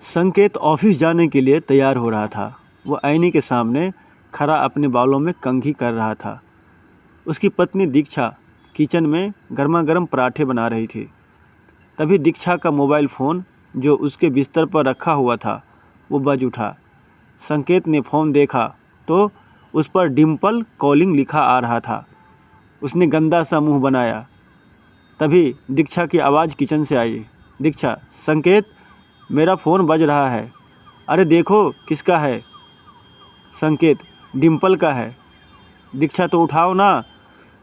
संकेत ऑफिस जाने के लिए तैयार हो रहा था। वो आईने के सामने खड़ा अपने बालों में कंघी कर रहा था। उसकी पत्नी दीक्षा किचन में गर्मा गर्म पराठे बना रही थी। तभी दीक्षा का मोबाइल फ़ोन जो उसके बिस्तर पर रखा हुआ था वो बज उठा। संकेत ने फ़ोन देखा तो उस पर डिम्पल कॉलिंग लिखा आ रहा था। उसने गंदा सा मुंह बनाया। तभी दीक्षा की आवाज़ किचन से आई। दीक्षा, संकेत, मेरा फ़ोन बज रहा है। अरे देखो किसका है। संकेत, डिम्पल का है। दीक्षा, तो उठाओ ना,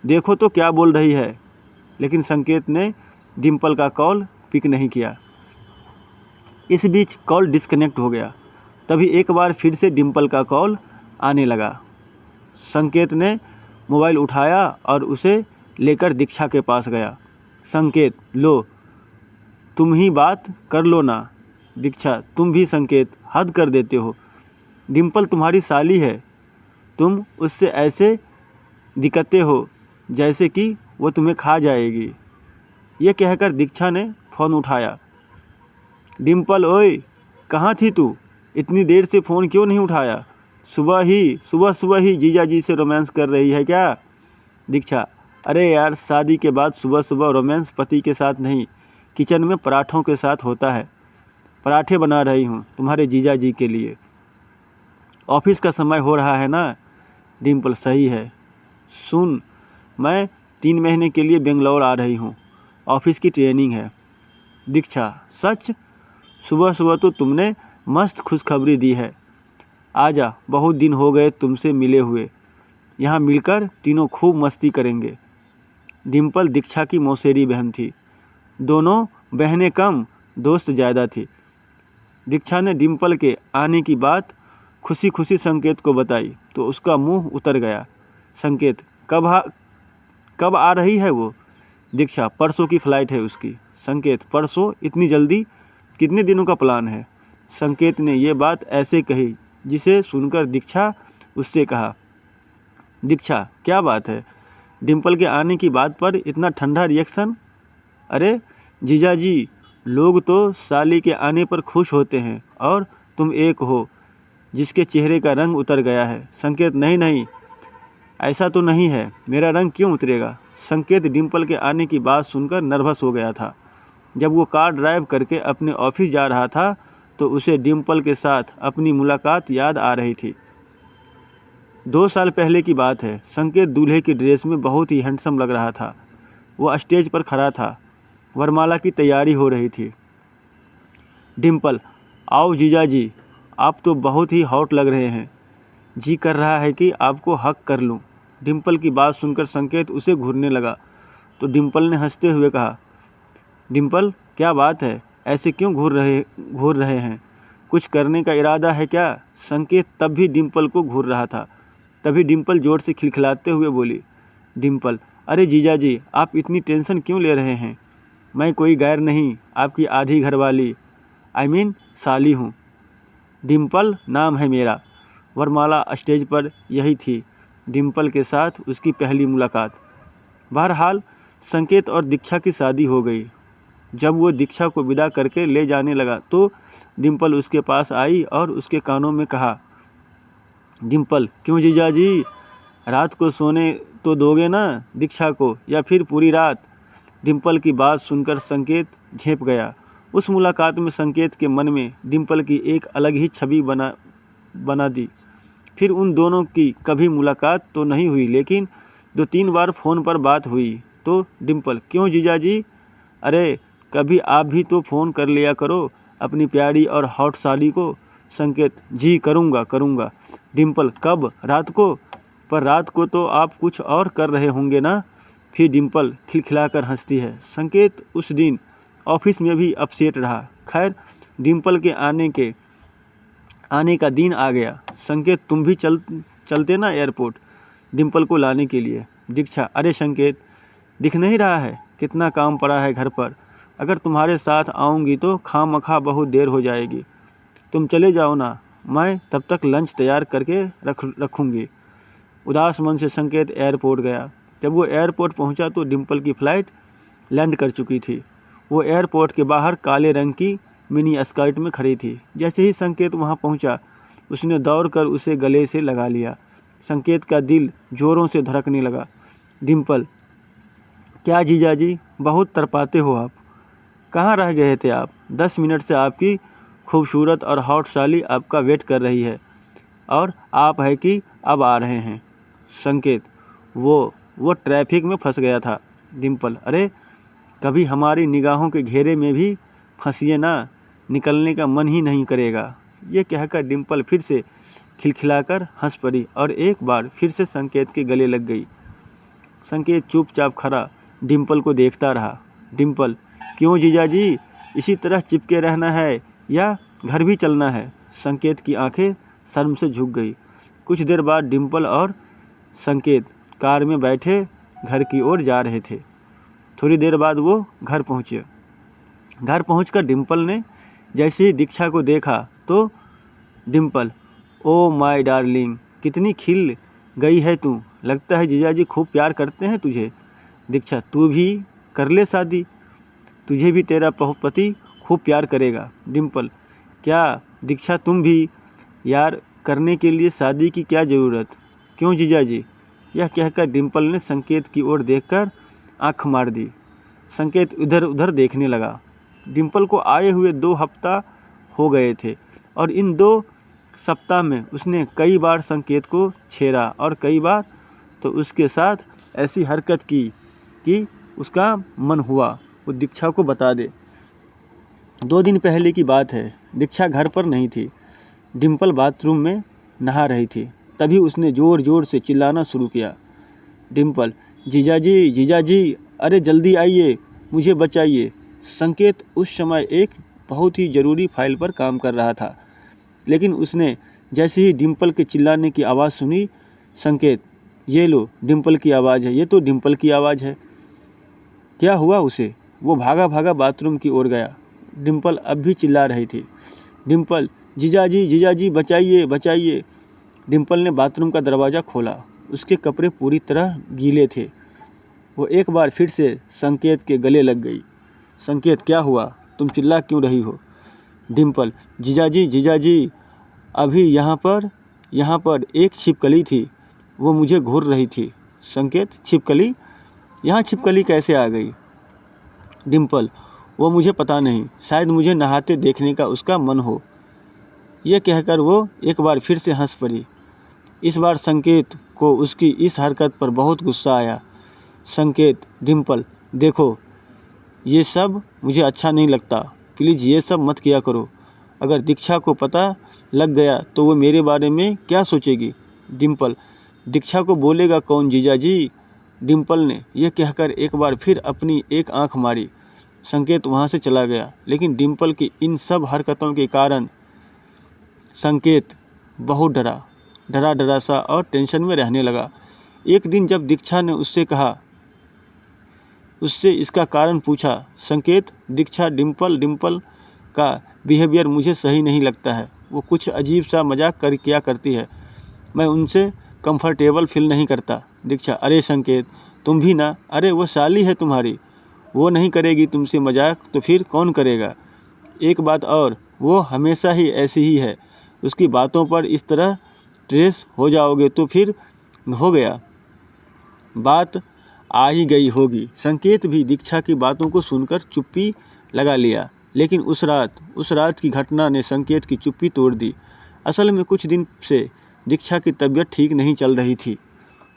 देखो तो क्या बोल रही है। लेकिन संकेत ने डिम्पल का कॉल पिक नहीं किया। इस बीच कॉल डिस्कनेक्ट हो गया। तभी एक बार फिर से डिम्पल का कॉल आने लगा। संकेत ने मोबाइल उठाया और उसे लेकर दीक्षा के पास गया। संकेत, लो, तुम ही बात कर लो ना। दीक्षा, तुम भी संकेत, हद कर देते हो। डिम्पल तुम्हारी साली है, तुम उससे ऐसे दिखते हो जैसे कि वो तुम्हें खा जाएगी। ये कहकर दीक्षा ने फ़ोन उठाया। डिम्पल, ओए, कहाँ थी तू? इतनी देर से फ़ोन क्यों नहीं उठाया? सुबह ही जीजा जी से रोमांस कर रही है क्या? दीक्षा, अरे यार, शादी के बाद सुबह सुबह रोमांस पति के साथ नहीं, किचन में पराठों के साथ होता है। पराठे बना रही हूँ तुम्हारे जीजा जी के लिए। ऑफिस का समय हो रहा है ना। डिम्पल, सही है। सुन, मैं 3 महीने के लिए बेंगलोर आ रही हूँ, ऑफिस की ट्रेनिंग है। दीक्षा, सच? सुबह सुबह तो तुमने मस्त खुशखबरी दी है। आजा, बहुत दिन हो गए तुमसे मिले हुए। यहाँ मिलकर तीनों खूब मस्ती करेंगे। डिम्पल दीक्षा की मौसेरी बहन थी। दोनों बहनें कम, दोस्त ज़्यादा थी। दीक्षा ने डिम्पल के आने की बात खुशी खुशी संकेत को बताई तो उसका मुंह उतर गया। संकेत, कब आ रही है वो? दीक्षा, परसों की फ़्लाइट है उसकी। संकेत, परसों? इतनी जल्दी? कितने दिनों का प्लान है? संकेत ने ये बात ऐसे कही जिसे सुनकर दीक्षा उससे कहा। दीक्षा, क्या बात है? डिम्पल के आने की बात पर इतना ठंडा रिएक्शन? अरे जीजा जी, लोग तो साली के आने पर खुश होते हैं और तुम एक हो जिसके चेहरे का रंग उतर गया है। संकेत, नहीं, ऐसा तो नहीं है, मेरा रंग क्यों उतरेगा? संकेत डिम्पल के आने की बात सुनकर नर्वस हो गया था। जब वो कार ड्राइव करके अपने ऑफिस जा रहा था तो उसे डिम्पल के साथ अपनी मुलाकात याद आ रही थी। 2 साल पहले की बात है। संकेत दूल्हे की ड्रेस में बहुत ही हैंडसम लग रहा था। वो स्टेज पर खड़ा था, वरमाला की तैयारी हो रही थी। डिम्पल, आओ जीजा जी, आप तो बहुत ही हॉट लग रहे हैं। जी कर रहा है कि आपको हक कर लूं। डिम्पल की बात सुनकर संकेत उसे घूरने लगा तो डिम्पल ने हंसते हुए कहा। डिम्पल, क्या बात है, ऐसे क्यों घूर रहे हैं? कुछ करने का इरादा है क्या? संकेत तब भी डिम्पल को घूर रहा था। तभी डिम्पल जोर से खिलखिलाते हुए बोली। डिम्पल, अरे जीजा जी, आप इतनी टेंशन क्यों ले रहे हैं? मैं कोई गैर नहीं, आपकी आधी घरवाली साली हूँ। डिम्पल नाम है मेरा। वरमाला स्टेज पर यही थी, डिम्पल के साथ उसकी पहली मुलाकात। बहरहाल संकेत और दीक्षा की शादी हो गई। जब वो दीक्षा को विदा करके ले जाने लगा तो डिम्पल उसके पास आई और उसके कानों में कहा। डिम्पल, क्यों जीजा जी, रात को सोने तो दोगे ना दीक्षा को, या फिर पूरी रात? डिम्पल की बात सुनकर संकेत झेंप गया। उस मुलाकात में संकेत के मन में डिम्पल की एक अलग ही छवि बना दी। फिर उन दोनों की कभी मुलाकात तो नहीं हुई, लेकिन 2-3 बार फ़ोन पर बात हुई। तो डिम्पल, क्यों जीजा जी? अरे कभी आप भी तो फ़ोन कर लिया करो अपनी प्यारी और हॉट साली को। संकेत, जी करूँगा। डिम्पल, कब? रात को? पर रात को तो आप कुछ और कर रहे होंगे ना? फिर डिम्पल खिलखिलाकर हंसती है। संकेत उस दिन ऑफिस में भी अपसेट रहा। खैर, डिम्पल के आने का दिन आ गया। संकेत, तुम भी चलते ना एयरपोर्ट डिम्पल को लाने के लिए। दीक्षा, अरे संकेत, दिख नहीं रहा है कितना काम पड़ा है घर पर? अगर तुम्हारे साथ आऊँगी तो खामखा बहुत देर हो जाएगी। तुम चले जाओ ना, मैं तब तक लंच तैयार करके रखूँगी। उदास मन से संकेत एयरपोर्ट गया। जब वो एयरपोर्ट पहुंचा तो डिम्पल की फ़्लाइट लैंड कर चुकी थी। वो एयरपोर्ट के बाहर काले रंग की मिनी स्कर्ट में खड़ी थी। जैसे ही संकेत वहां पहुंचा, उसने दौड़कर उसे गले से लगा लिया। संकेत का दिल जोरों से धड़कने लगा। डिम्पल, क्या जीजाजी, बहुत तड़पाते हो आप। कहाँ रह गए थे आप? 10 मिनट से आपकी खूबसूरत और हॉट साली आपका वेट कर रही है, और आप है कि अब आ रहे हैं। संकेत, वो ट्रैफिक में फंस गया था। डिम्पल, अरे कभी हमारी निगाहों के घेरे में भी फंसिए ना, निकलने का मन ही नहीं करेगा। ये कहकर डिम्पल फिर से खिलखिलाकर हंस पड़ी और एक बार फिर से संकेत के गले लग गई। संकेत चुपचाप खड़ा डिम्पल को देखता रहा। डिम्पल, क्यों जीजाजी, इसी तरह चिपके रहना है या घर भी चलना है? संकेत की आंखें शर्म से झुक गई। कुछ देर बाद डिम्पल और संकेत कार में बैठे घर की ओर जा रहे थे। थोड़ी देर बाद वो घर पहुँचे। घर पहुंचकर डिम्पल ने जैसे ही दीक्षा को देखा तो डिम्पल, ओ माय डार्लिंग, कितनी खिल गई है तू। लगता है जीजाजी खूब प्यार करते हैं तुझे। दीक्षा, तू भी कर ले शादी, तुझे भी तेरा पति खूब प्यार करेगा। डिम्पल, क्या दीक्षा तुम भी? यार, करने के लिए शादी की क्या ज़रूरत? क्यों जीजाजी? यह कहकर डिम्पल ने संकेत की ओर देखकर आंख मार दी। संकेत इधर उधर देखने लगा। डिम्पल को आए हुए 2 हफ्ता हो गए थे और इन 2 सप्ताह में उसने कई बार संकेत को छेड़ा और कई बार तो उसके साथ ऐसी हरकत की कि उसका मन हुआ वो दीक्षा को बता दे। 2 दिन पहले की बात है। दीक्षा घर पर नहीं थी। डिम्पल बाथरूम में नहा रही थी। तभी उसने ज़ोर ज़ोर से चिल्लाना शुरू किया। डिम्पल, जीजाजी, जीजाजी, अरे जल्दी आइए, मुझे बचाइए। संकेत उस समय एक बहुत ही ज़रूरी फाइल पर काम कर रहा था, लेकिन उसने जैसे ही डिम्पल के चिल्लाने की आवाज़ सुनी, संकेत, ये लो, डिम्पल की आवाज़ है, ये तो डिम्पल की आवाज़ है। क्या हुआ उसे? वो भागा भागा बाथरूम की ओर गया। डिम्पल अब भी चिल्ला रही थी। डिम्पल, जीजाजी, जीजाजी, बचाइए, बचाइए। डिम्पल ने बाथरूम का दरवाज़ा खोला। उसके कपड़े पूरी तरह गीले थे। वो एक बार फिर से संकेत के गले लग गई। संकेत, क्या हुआ? तुम चिल्ला क्यों रही हो? डिम्पल, जीजाजी, जीजाजी, अभी यहाँ पर एक छिपकली थी, वो मुझे घूर रही थी। संकेत, छिपकली? यहाँ छिपकली कैसे आ गई? डिम्पल, वो मुझे पता नहीं, शायद मुझे नहाते देखने का उसका मन हो। यह कहकर वो एक बार फिर से हंस पड़ी। इस बार संकेत को उसकी इस हरकत पर बहुत गुस्सा आया। संकेत, डिम्पल, देखो, ये सब मुझे अच्छा नहीं लगता, प्लीज़ ये सब मत किया करो। अगर दीक्षा को पता लग गया तो वो मेरे बारे में क्या सोचेगी? डिम्पल, दीक्षा को बोलेगा कौन जीजाजी? डिम्पल ने यह कहकर एक बार फिर अपनी एक आंख मारी। संकेत वहाँ से चला गया, लेकिन डिम्पल की इन सब हरकतों के कारण संकेत बहुत डरा सा और टेंशन में रहने लगा। एक दिन जब दीक्षा ने उससे इसका कारण पूछा, संकेत, दीक्षा, डिम्पल का बिहेवियर मुझे सही नहीं लगता है। वो कुछ अजीब सा मजाक किया करती है, मैं उनसे कंफर्टेबल फील नहीं करता। दीक्षा, अरे संकेत, तुम भी ना, अरे वो साली है तुम्हारी, वो नहीं करेगी तुमसे मजाक तो फिर कौन करेगा? एक बात और, वो हमेशा ही ऐसी ही है, उसकी बातों पर इस तरह ट्रेस हो जाओगे तो फिर हो गया, बात आ ही गई होगी। संकेत भी दीक्षा की बातों को सुनकर चुप्पी लगा लिया, लेकिन उस रात की घटना ने संकेत की चुप्पी तोड़ दी। असल में कुछ दिन से दीक्षा की तबीयत ठीक नहीं चल रही थी।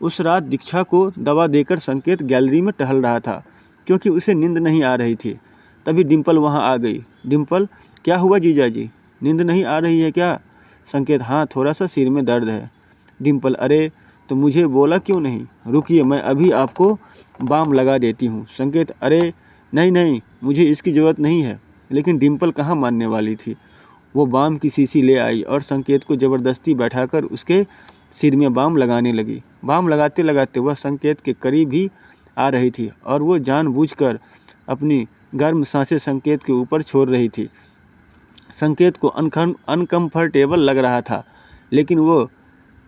उस रात दीक्षा को दवा देकर संकेत गैलरी में टहल रहा था, क्योंकि उसे नींद नहीं आ रही थी। तभी डिम्पल वहां आ गई। डिम्पल, क्या हुआ जीजाजी, नींद नहीं आ रही है क्या? संकेत, हाँ, थोड़ा सा सिर में दर्द है। डिम्पल, अरे तो मुझे बोला क्यों नहीं? रुकिए, मैं अभी आपको बाम लगा देती हूँ। संकेत, अरे नहीं, मुझे इसकी ज़रूरत नहीं है। लेकिन डिम्पल कहाँ मानने वाली थी। वो बाम की शीशी ले आई और संकेत को ज़बरदस्ती बैठाकर उसके सिर में बाम लगाने लगी। बाम लगाते लगाते वह संकेत के करीब ही आ रही थी और वो जानबूझकर अपनी गर्म सांसें संकेत के ऊपर छोड़ रही थी। संकेत को अनकंफर्टेबल लग रहा था, लेकिन वो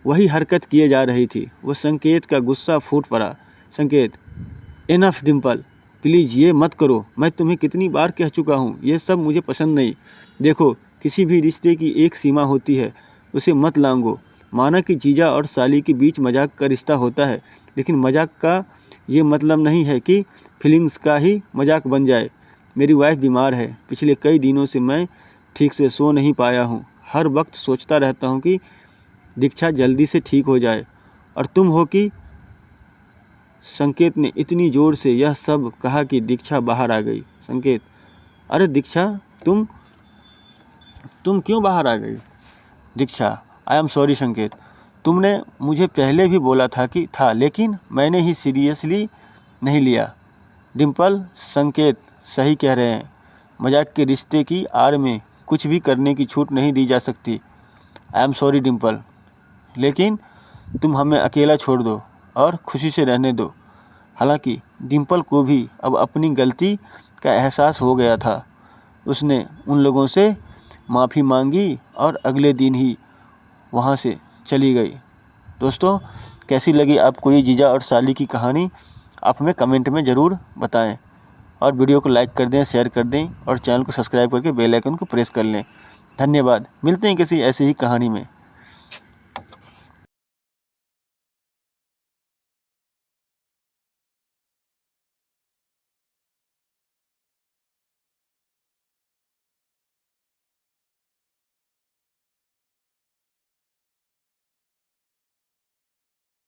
वही हरकत किए जा रही थी। वो संकेत का गुस्सा फूट पड़ा। संकेत, इनफ डिम्पल, प्लीज़ ये मत करो। मैं तुम्हें कितनी बार कह चुका हूँ, ये सब मुझे पसंद नहीं। देखो, किसी भी रिश्ते की एक सीमा होती है, उसे मत लांघो। माना कि जीजा और साली के बीच मजाक का रिश्ता होता है, लेकिन मजाक का ये मतलब नहीं है कि फीलिंग्स का ही मजाक बन जाए। मेरी वाइफ बीमार है, पिछले कई दिनों से मैं ठीक से सो नहीं पाया हूँ। हर वक्त सोचता रहता हूँ कि दीक्षा जल्दी से ठीक हो जाए। और तुम हो कि संकेत ने इतनी ज़ोर से यह सब कहा कि दीक्षा बाहर आ गई। संकेत, अरे दीक्षा, तुम क्यों बाहर आ गई? दीक्षा, आई एम सॉरी संकेत, तुमने मुझे पहले भी बोला था लेकिन मैंने ही सीरियसली नहीं लिया। डिम्पल, संकेत सही कह रहे हैं। मजाक के रिश्ते की आड़ में कुछ भी करने की छूट नहीं दी जा सकती। आई एम सॉरी डिम्पल, लेकिन तुम हमें अकेला छोड़ दो और खुशी से रहने दो। हालांकि डिम्पल को भी अब अपनी गलती का एहसास हो गया था। उसने उन लोगों से माफ़ी मांगी और अगले दिन ही वहाँ से चली गई। दोस्तों, कैसी लगी आपको ये जीजा और साली की कहानी? आप हमें कमेंट में ज़रूर बताएं और वीडियो को लाइक कर दें, शेयर कर दें और चैनल को सब्सक्राइब करके बेल आइकन को प्रेस कर लें। धन्यवाद। मिलते हैं किसी ऐसी ही कहानी में।